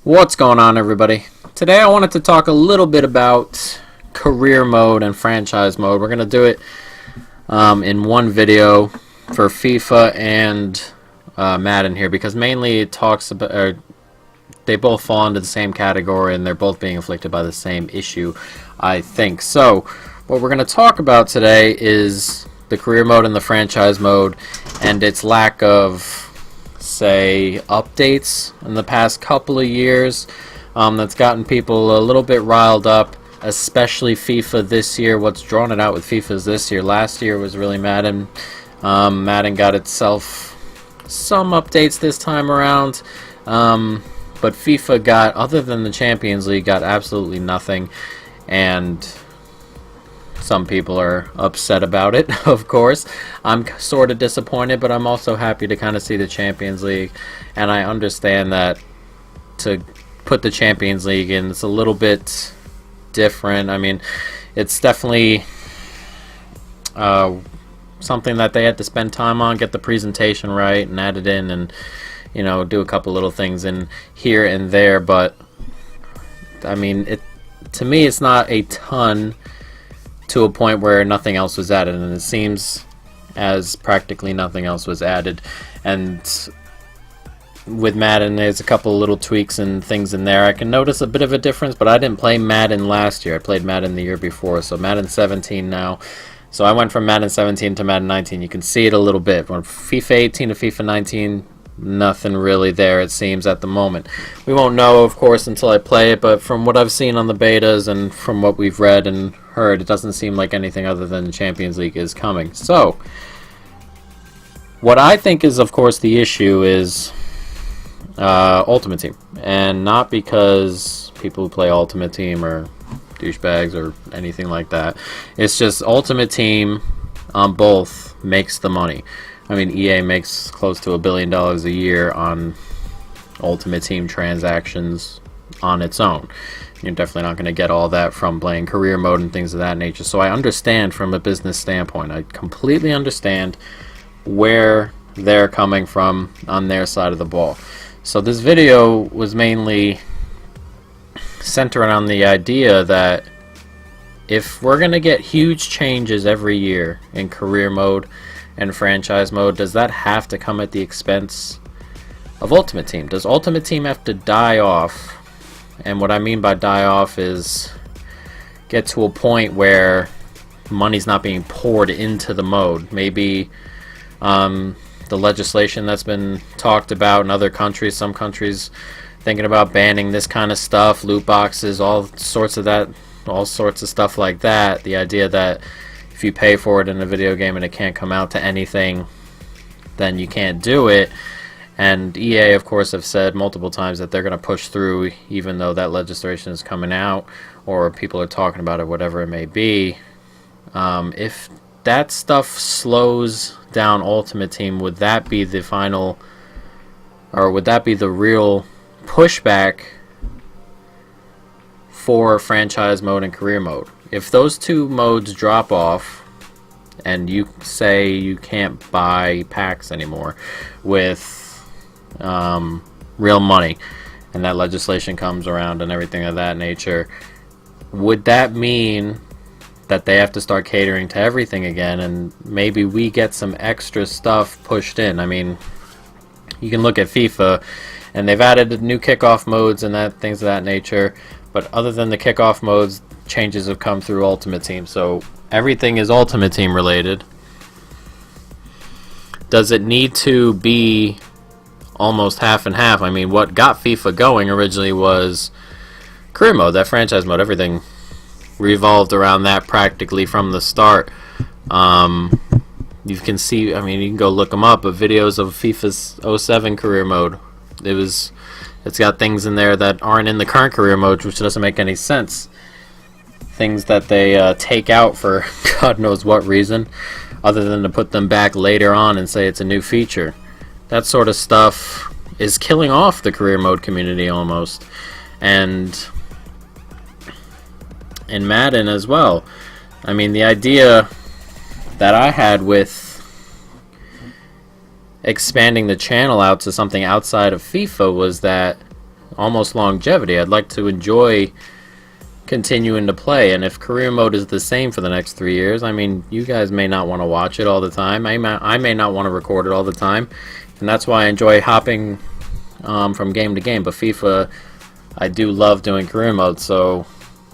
What's going on, everybody? Today I wanted to talk a little bit about career mode and franchise mode. We're going to do it in one video for FIFA and Madden here, because mainly it talks about, they both fall into the same category and they're both being afflicted by the same issue, I think. So what we're going to talk about today is the career mode and the franchise mode and its lack of, say, updates in the past couple of years. That's gotten people a little bit riled up, especially FIFA this year. What's drawn it out with FIFA is this year. Last year was really Madden. Madden got itself some updates this time around, but FIFA got, other than the Champions League, got absolutely nothing, and some people are upset about it, of course. I'm sort of disappointed, but I'm also happy to kind of see the Champions League, and I understand that to put the Champions League in, it's a little bit different. I mean, it's definitely something that they had to spend time on, get the presentation right, and add it in, and do a couple little things in here and there. But I mean, to me, it's not a ton, to a point where nothing else was added, and it seems as practically nothing else was added. And with Madden, there's a couple little tweaks and things in there. I can notice a bit of a difference, but I didn't play Madden last year. I played Madden the year before, so Madden 17 now. So I went from Madden 17 to Madden 19. You can see it a little bit. From FIFA 18 to FIFA 19, nothing really there, it seems, at the moment. We won't know, of course, until I play it, but from what I've seen on the betas and from what we've read and heard, it doesn't seem like anything other than the Champions League is coming. So what I think is, of course, the issue is Ultimate Team, and not because people who play Ultimate Team are douchebags or anything like that. It's just Ultimate Team on both makes the money. I mean, EA makes close to $1 billion a year on Ultimate Team transactions on its own. You're definitely not going to get all that from playing career mode and things of that nature. So I understand from a business standpoint. I completely understand where they're coming from on their side of the ball. So this video was mainly centered on the idea that if we're going to get huge changes every year in career mode and franchise mode, does that have to come at the expense of Ultimate Team? Does Ultimate Team have to die off? And what I mean by die off is get to a point where money's not being poured into the mode. Maybe the legislation that's been talked about in other countries, some countries thinking about banning this kind of stuff, loot boxes, all sorts of stuff like that. The idea that if you pay for it in a video game and it can't come out to anything, then you can't do it. And EA, of course, have said multiple times that they're going to push through, even though that legislation is coming out or people are talking about it, whatever it may be. If that stuff slows down Ultimate Team, would that be the final, or would that be the real pushback for franchise mode and career mode? If those two modes drop off and you say you can't buy packs anymore with real money, and that legislation comes around and everything of that nature, would that mean that they have to start catering to everything again, and maybe we get some extra stuff pushed in? I mean, you can look at FIFA, and they've added new kickoff modes and things of that nature, but other than the kickoff modes, changes have come through Ultimate Team. So everything is Ultimate Team related. Does it need to be almost half and half? I mean, what got FIFA going originally was career mode, that franchise mode. Everything revolved around that practically from the start. You can see, I mean, you can go look them up, but videos of FIFA's 07 career mode, it's got things in there that aren't in the current career mode, which doesn't make any sense. Things that they take out for God knows what reason, other than to put them back later on and say it's a new feature. That sort of stuff is killing off the career mode community almost. And in Madden as well. I mean, the idea that I had with expanding the channel out to something outside of FIFA was that almost longevity. I'd like to enjoy continuing to play, and if career mode is the same for the next 3 years, I mean, you guys may not want to watch it all the time. I may not want to record it all the time, and that's why I enjoy hopping from game to game. But FIFA, I do love doing career mode, so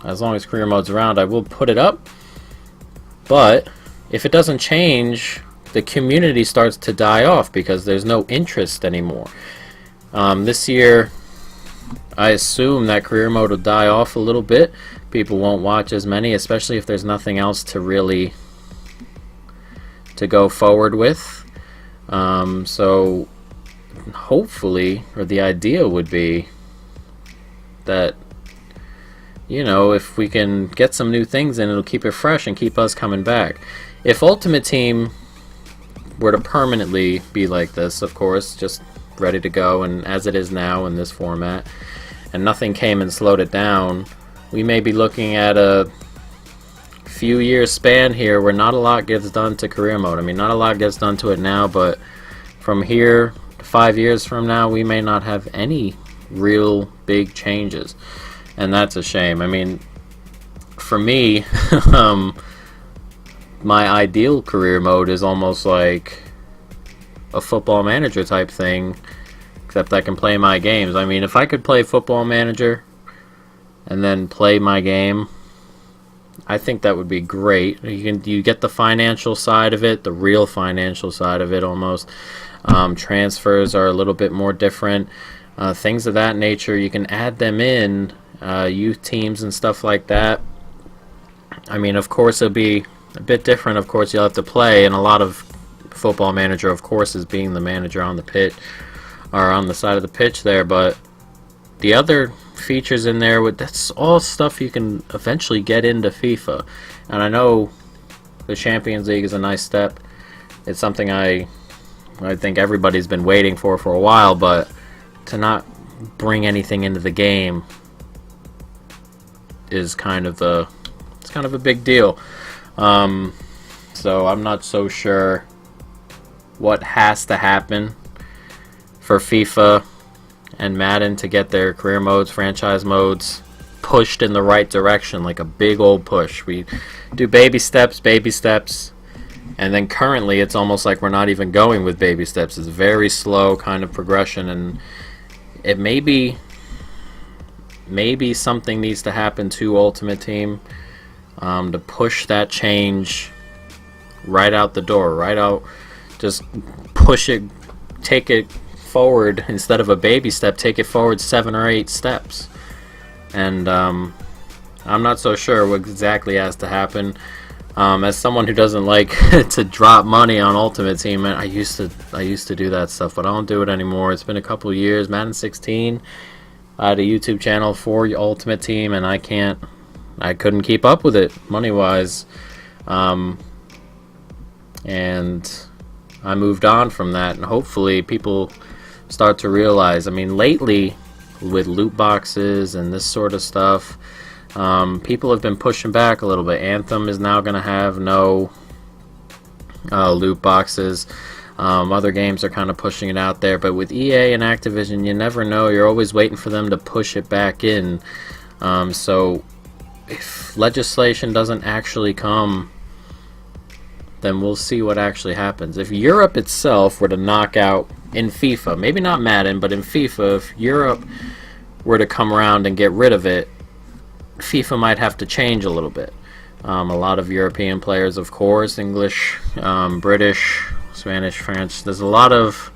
as long as career mode's around, I will put it up. But if it doesn't change, the community starts to die off because there's no interest anymore. This year, I assume that career mode will die off a little bit. People won't watch as many, especially if there's nothing else to really to go forward with. So hopefully, or the idea would be that, you know, if we can get some new things in, it'll keep it fresh and keep us coming back. If Ultimate Team were to permanently be like this, of course, just ready to go, and as it is now in this format, and nothing came and slowed it down, we may be looking at a few years span here where not a lot gets done to career mode. I mean, not a lot gets done to it now, but from here to 5 years from now, we may not have any real big changes, and that's a shame. I mean, for me, my ideal career mode is almost like a Football Manager type thing, except I can play my games. I mean, if I could play Football Manager and then play my game, I think that would be great. You get the financial side of it, the real financial side of it almost. Transfers are a little bit more different. Things of that nature, you can add them in, youth teams and stuff like that. I mean, of course, it'll be a bit different. Of course, you'll have to play, and a lot of Football Manager, of course, is being the manager on the pitch, or on the side of the pitch there, but the other features in there, that's all stuff you can eventually get into FIFA. And I know the Champions League is a nice step. It's something I think everybody's been waiting for a while, but to not bring anything into the game is kind of a big deal. So I'm not so sure what has to happen for FIFA and Madden to get their career modes, franchise modes pushed in the right direction, like a big old push. We do baby steps, and then currently it's almost like we're not even going with baby steps. It's very slow kind of progression, and it maybe something needs to happen to Ultimate Team to push that change right out the door, just push it, take it forward instead of a baby step, take it forward 7 or 8 steps. And I'm not so sure what exactly has to happen. As someone who doesn't like to drop money on Ultimate Team, I used to do that stuff, but I don't do it anymore. It's been a couple of years. Madden 16, I had a YouTube channel for Ultimate Team, and I couldn't keep up with it money wise, and I moved on from that, and hopefully people start to realize. I mean, lately with loot boxes and this sort of stuff, people have been pushing back a little bit. Anthem is now going to have no loot boxes. Other games are kind of pushing it out there, but with EA and Activision, you never know. You're always waiting for them to push it back in. So if legislation doesn't actually come, then we'll see what actually happens. If Europe itself were to knock out in FIFA, maybe not Madden, but in FIFA, if Europe were to come around and get rid of it, FIFA might have to change a little bit. A lot of European players, of course, English, British, Spanish, French. There's a lot of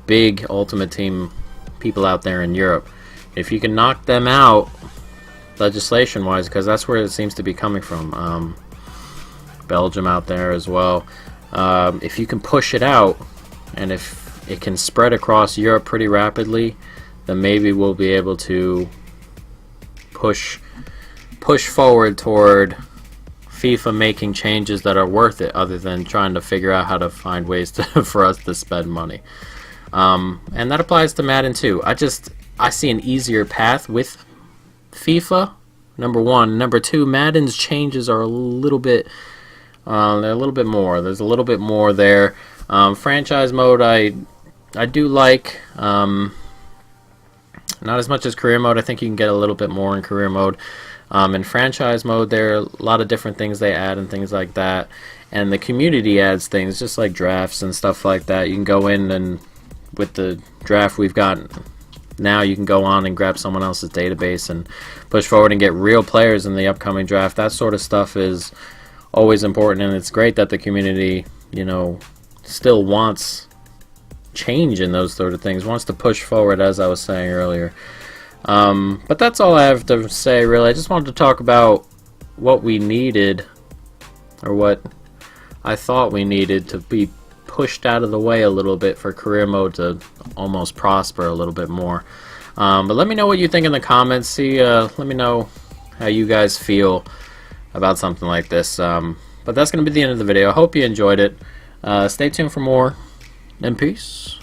big Ultimate Team people out there in Europe. If you can knock them out, legislation-wise, because that's where it seems to be coming from. Belgium out there as well. If you can push it out, and if it can spread across Europe pretty rapidly, then maybe we'll be able to push forward toward FIFA making changes that are worth it, other than trying to figure out how to find ways for us to spend money. And that applies to Madden too. I see an easier path with FIFA, number one. Number two, Madden's changes are a little bit they're a little bit more. There's a little bit more there. Franchise mode I do like. Not as much as career mode. I think you can get a little bit more in career mode. In franchise mode, there are a lot of different things they add and things like that. And the community adds things, just like drafts and stuff like that. You can go in and with the draft we've got now, you can go on and grab someone else's database and push forward and get real players in the upcoming draft. That sort of stuff is always important, and it's great that the community, you know, still wants change in those sort of things, wants to push forward, as I was saying earlier. But that's all I have to say, really. I just wanted to talk about what we needed, or what I thought we needed to be pushed out of the way a little bit for career mode to almost prosper a little bit more. But let me know what you think in the comments. Let me know how you guys feel about something like this. But that's going to be the end of the video. I hope you enjoyed it. Stay tuned for more, and peace.